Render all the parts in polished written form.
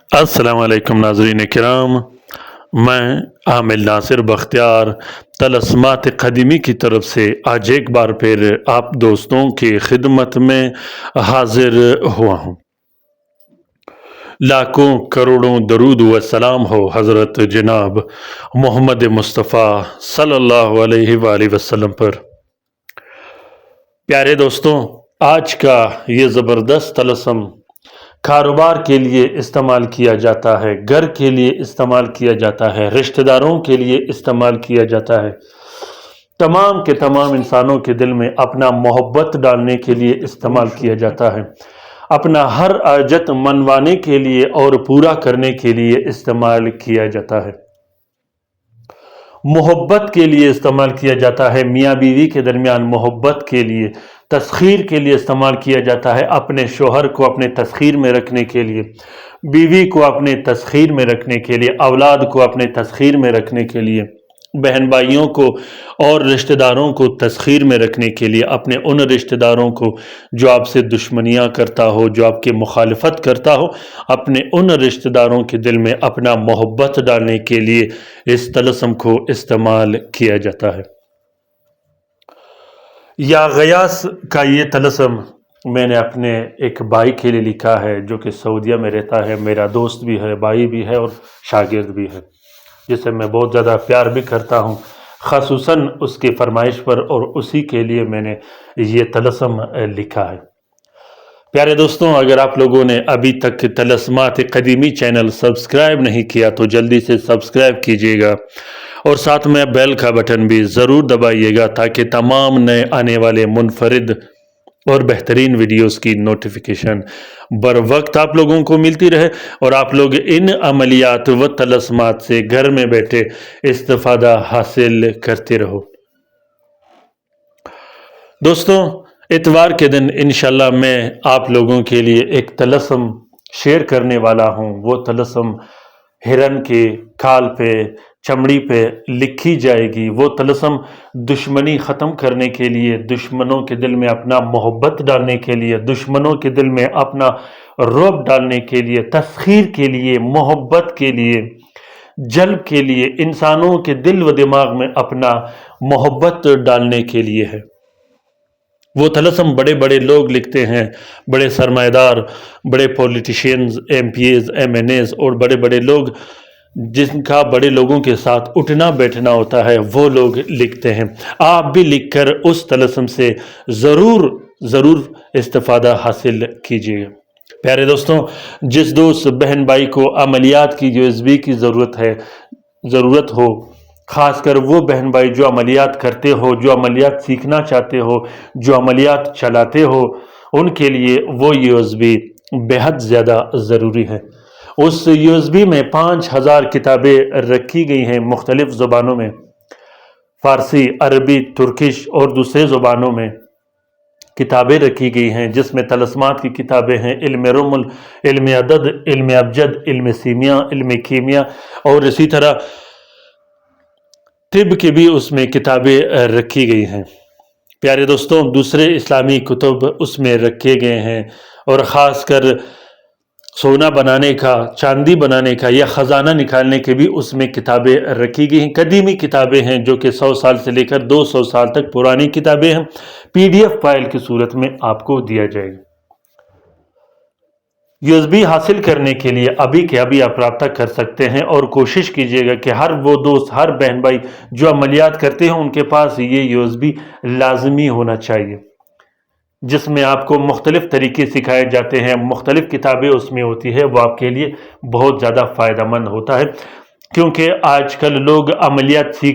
السلام علیکم ناظرین کرام، میں عامل ناصر بختیار طلسمات قدیمی کی طرف سے آج ایک بار پھر آپ دوستوں کی خدمت میں حاضر ہوا ہوں۔ لاکھوں کروڑوں درود و سلام ہو حضرت جناب محمد مصطفیٰ صلی اللہ علیہ وآلہ وسلم پر۔ پیارے دوستوں، آج کا یہ زبردست طلسم کاروبار کے لیے استعمال کیا جاتا ہے، گھر کے لیے استعمال کیا جاتا ہے، رشتہ داروں کے لیے استعمال کیا جاتا ہے، تمام کے تمام انسانوں کے دل میں اپنا محبت ڈالنے کے لیے استعمال کیا جاتا ہے، اپنا ہر حاجت منوانے کے لیے اور پورا کرنے کے لیے استعمال کیا جاتا ہے، محبت کے لیے استعمال کیا جاتا ہے، میاں بیوی کے درمیان محبت کے لیے، تسخیر کے لیے استعمال کیا جاتا ہے، اپنے شوہر کو اپنے تسخیر میں رکھنے کے لیے، بیوی کو اپنے تسخیر میں رکھنے کے لیے، اولاد کو اپنے تسخیر میں رکھنے کے لیے، بہن بھائیوں کو اور رشتہ داروں کو تسخیر میں رکھنے کے لیے، اپنے ان رشتہ داروں کو جو آپ سے دشمنیاں کرتا ہو، جو آپ کی مخالفت کرتا ہو، اپنے ان رشتہ داروں کے دل میں اپنا محبت ڈالنے کے لیے اس طلسم کو استعمال کیا جاتا ہے۔ یا غیاس کا یہ طلسم میں نے اپنے ایک بھائی کے لیے لکھا ہے جو کہ سعودیہ میں رہتا ہے، میرا دوست بھی ہے، بھائی بھی ہے اور شاگرد بھی ہے، جسے میں بہت زیادہ پیار بھی کرتا ہوں، خصوصاً اس کی فرمائش پر، اور اسی کے لیے میں نے یہ طلسم لکھا ہے۔ پیارے دوستوں، اگر آپ لوگوں نے ابھی تک طلسمات قدیمی چینل سبسکرائب نہیں کیا تو جلدی سے سبسکرائب کیجیے گا، اور ساتھ میں بیل کا بٹن بھی ضرور دبائیے گا تاکہ تمام نئے آنے والے منفرد اور بہترین ویڈیوز کی نوٹیفیکیشن بر وقت آپ لوگوں کو ملتی رہے اور آپ لوگ ان عملیات و طلسمات سے گھر میں بیٹھے استفادہ حاصل کرتے رہو۔ دوستوں، اتوار کے دن انشاءاللہ میں آپ لوگوں کے لیے ایک طلسم شیئر کرنے والا ہوں۔ وہ طلسم ہرن کے کھال پہ، چمڑی پہ لکھی جائے گی۔ وہ طلسم دشمنی ختم کرنے کے لیے، دشمنوں کے دل میں اپنا محبت ڈالنے کے لیے، دشمنوں کے دل میں اپنا رعب ڈالنے کے لیے، تسخیر کے لیے، محبت کے لیے، جلب کے لیے، انسانوں کے دل و دماغ میں اپنا محبت ڈالنے کے لیے ہے۔ وہ طلسم بڑے بڑے لوگ لکھتے ہیں، بڑے سرمایہ دار، بڑے politicians, M P As, M N As اور بڑے بڑے لوگ جن کا بڑے لوگوں کے ساتھ اٹھنا بیٹھنا ہوتا ہے، وہ لوگ لکھتے ہیں۔ آپ بھی لکھ کر اس طلسم سے ضرور استفادہ حاصل کیجیے گا۔ پیارے دوستوں، جس دوست بہن بھائی کو عملیات کی USB کی ضرورت ہو، خاص کر وہ بہن بھائی جو عملیات کرتے ہو، جو عملیات سیکھنا چاہتے ہو، جو عملیات چلاتے ہو، ان کے لیے وہ USB بہت زیادہ ضروری ہے۔ اس USB میں 5000 کتابیں رکھی گئی ہیں، مختلف زبانوں میں، فارسی، عربی، ترکش اور دوسرے زبانوں میں کتابیں رکھی گئی ہیں، جس میں طلسمات کی کتابیں ہیں، علم رمل، علم عدد، علم ابجد، علم سیمیاء، علم کیمیا، اور اسی طرح طب کی بھی اس میں کتابیں رکھی گئی ہیں۔ پیارے دوستوں، دوسرے اسلامی کتب اس میں رکھے گئے ہیں، اور خاص کر سونا بنانے کا، چاندی بنانے کا یا خزانہ نکالنے کے بھی اس میں کتابیں رکھی گئی ہیں۔ قدیمی کتابیں ہیں جو کہ 100 سال سے لے کر 200 سال تک پرانی کتابیں ہیں، PDF فائل کی صورت میں آپ کو دیا جائے گا۔ USB حاصل کرنے کے لیے ابھی کے ابھی آپ رابطہ کر سکتے ہیں، اور کوشش کیجیے گا کہ ہر وہ دوست، ہر بہن بھائی جو عملیات کرتے ہیں ان کے پاس یہ USB لازمی ہونا چاہیے، جس میں آپ کو مختلف طریقے سکھائے جاتے ہیں، مختلف کتابیں اس میں ہوتی ہے۔ وہ آپ کے لیے بہت زیادہ فائدہ مند ہوتا ہے، کیونکہ آج کل لوگ عملیات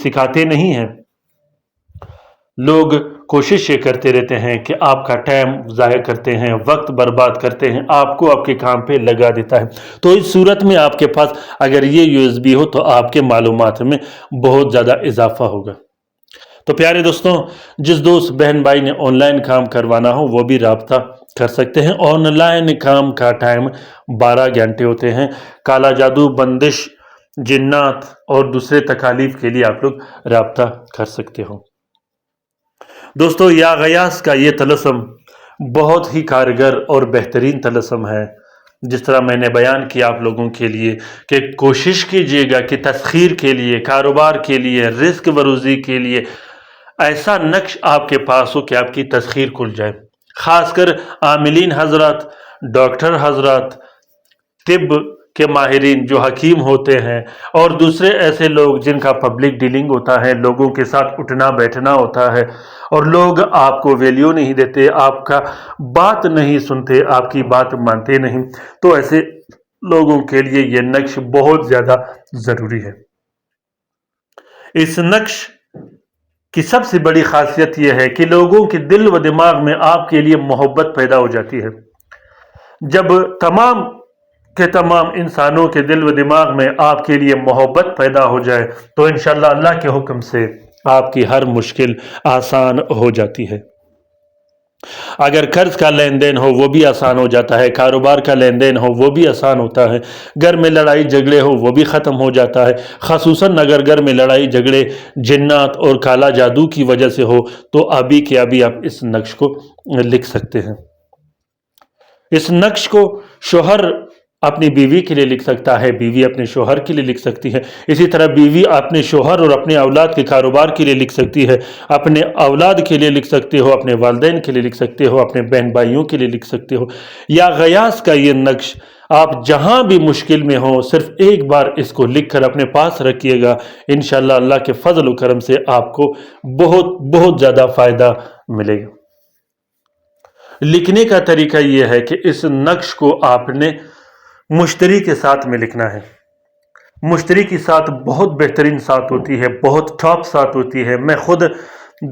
سکھاتے نہیں ہیں۔ لوگ کوشش یہ کرتے رہتے ہیں کہ آپ کا ٹائم ضائع کرتے ہیں، وقت برباد کرتے ہیں، آپ کو آپ کے کام پہ لگا دیتا ہے۔ تو اس صورت میں آپ کے پاس اگر یہ USB ہو تو آپ کے معلومات میں بہت زیادہ اضافہ ہوگا۔ تو پیارے دوستوں، جس دوست بہن بھائی نے آن لائن کام کروانا ہو وہ بھی رابطہ کر سکتے ہیں۔ آن لائن کام کا ٹائم 12 گھنٹے ہوتے ہیں۔ کالا جادو، بندش، جنات اور دوسرے تکالیف کے لیے آپ لوگ رابطہ کر سکتے ہو۔ دوستو، یا غیاس کا یہ طلسم بہت ہی کارگر اور بہترین طلسم ہے۔ جس طرح میں نے بیان کیا آپ لوگوں کے لیے کہ کوشش کیجیے گا کہ تسخیر کے لیے، کاروبار کے لیے، رزق بروزی کے لیے ایسا نقش آپ کے پاس ہو کہ آپ کی تسخیر کھل جائے. خاص کر عاملین حضرات، ڈاکٹر حضرات، طب کے ماہرین جو حکیم ہوتے ہیں، اور دوسرے ایسے لوگ جن کا پبلک ڈیلنگ ہوتا ہے، لوگوں کے ساتھ اٹھنا بیٹھنا ہوتا ہے، اور لوگ آپ کو ویلیو نہیں دیتے، آپ کا بات نہیں سنتے، آپ کی بات مانتے نہیں، تو ایسے لوگوں کے لیے یہ نقش بہت زیادہ ضروری ہے. اس نقش کی سب سے بڑی خاصیت یہ ہے کہ لوگوں کے دل و دماغ میں آپ کے لیے محبت پیدا ہو جاتی ہے. جب تمام کے تمام انسانوں کے دل و دماغ میں آپ کے لیے محبت پیدا ہو جائے تو انشاءاللہ اللہ کے حکم سے آپ کی ہر مشکل آسان ہو جاتی ہے. اگر قرض کا لین دین ہو وہ بھی آسان ہو جاتا ہے، کاروبار کا لین دین ہو وہ بھی آسان ہوتا ہے، گھر میں لڑائی جھگڑے ہو وہ بھی ختم ہو جاتا ہے. خصوصاً اگر گھر میں لڑائی جھگڑے جنات اور کالا جادو کی وجہ سے ہو تو ابھی کے ابھی آپ اس نقش کو لکھ سکتے ہیں. اس نقش کو شوہر اپنی بیوی کے لیے لکھ سکتا ہے، بیوی اپنے شوہر کے لیے لکھ سکتی ہے، اسی طرح بیوی اپنے شوہر اور اپنے اولاد کے کاروبار کے لیے لکھ سکتی ہے، اپنے اولاد کے لیے لکھ سکتے ہو، اپنے والدین کے لیے لکھ سکتے ہو، اپنے بہن بھائیوں کے لیے لکھ سکتے ہو. یا غیاث کا یہ نقش آپ جہاں بھی مشکل میں ہوں صرف ایک بار اس کو لکھ کر اپنے پاس رکھیے گا، انشاءاللہ اللہ کے فضل و کرم سے آپ کو بہت بہت زیادہ فائدہ ملے گا. لکھنے کا طریقہ یہ ہے کہ اس نقش کو آپ نے مشتری کے ساتھ میں لکھنا ہے. مشتری کی ساتھ بہت بہترین ساتھ ہوتی ہے، بہت ٹاپ ساتھ ہوتی ہے. میں خود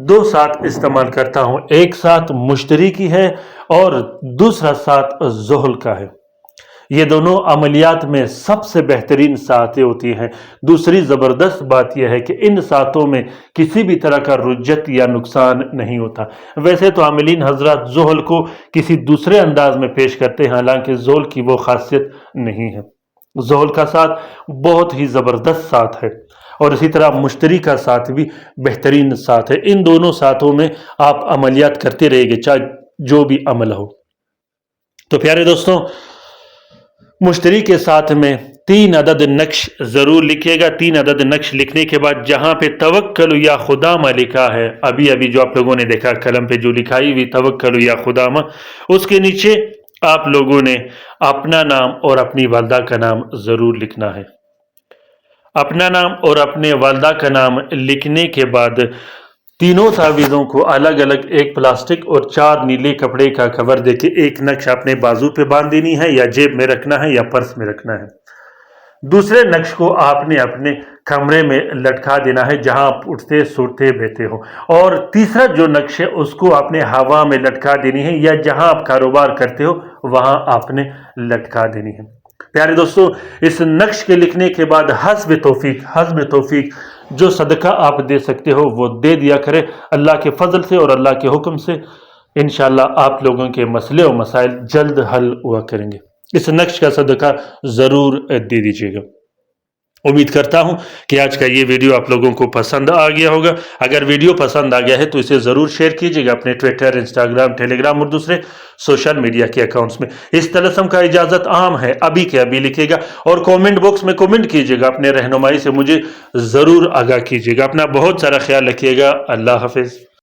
2 ساتھ استعمال کرتا ہوں، ایک ساتھ مشتری کی ہے اور دوسرا ساتھ زحل کا ہے. یہ دونوں عملیات میں سب سے بہترین ساتھیں ہوتی ہیں. دوسری زبردست بات یہ ہے کہ ان ساتھوں میں کسی بھی طرح کا رجت یا نقصان نہیں ہوتا. ویسے تو عاملین حضرات زحل کو کسی دوسرے انداز میں پیش کرتے ہیں، حالانکہ زحل کی وہ خاصیت نہیں ہے. زحل کا ساتھ بہت ہی زبردست ساتھ ہے، اور اسی طرح مشتری کا ساتھ بھی بہترین ساتھ ہے. ان دونوں ساتھوں میں آپ عملیات کرتے رہے گے چاہے جو بھی عمل ہو. تو پیارے دوستوں، مشتری کے ساتھ میں 3 عدد نقش ضرور لکھیے گا. 3 عدد نقش لکھنے کے بعد جہاں پہ توکل یا خدامہ لکھا ہے، ابھی جو آپ لوگوں نے دیکھا قلم پہ جو لکھائی ہوئی توکل یا خدامہ، اس کے نیچے آپ لوگوں نے اپنا نام اور اپنی والدہ کا نام ضرور لکھنا ہے. اپنا نام اور اپنے والدہ کا نام لکھنے کے بعد تینوں تعویذوں کو الگ الگ ایک پلاسٹک اور 4 نیلے کپڑے کا کور دے کے ایک نقش اپنے بازو پہ باندھ دینی ہے، یا جیب میں رکھنا ہے یا پرس میں رکھنا ہے. دوسرے نقش کو آپ نے اپنے کمرے میں لٹکا دینا ہے جہاں آپ اٹھتے سوتے بیٹھتے ہو. اور تیسرا جو نقش ہے اس کو آپ نے ہوا میں لٹکا دینی ہے، یا جہاں آپ کاروبار کرتے ہو وہاں آپ نے لٹکا دینی ہے. پیارے دوستو، اس نقش کے لکھنے کے بعد حسب توفیق جو صدقہ آپ دے سکتے ہو وہ دے دیا کرے. اللہ کے فضل سے اور اللہ کے حکم سے انشاءاللہ آپ لوگوں کے مسئلے و مسائل جلد حل ہوا کریں گے. اس نقش کا صدقہ ضرور دے دیجیے گا. امید کرتا ہوں کہ آج کا یہ ویڈیو آپ لوگوں کو پسند آ گیا ہوگا. اگر ویڈیو پسند آ گیا ہے تو اسے ضرور شیئر کیجیے گا اپنے ٹویٹر، انسٹاگرام، ٹیلی گرام اور دوسرے سوشل میڈیا کے اکاؤنٹس میں. اس طلسم کا اجازت عام ہے، ابھی کے ابھی لکھے گا اور کومنٹ باکس میں کومنٹ کیجیے گا. اپنے رہنمائی سے مجھے ضرور آگاہ کیجیے گا. اپنا بہت سارا خیال رکھیے گا. اللہ حافظ.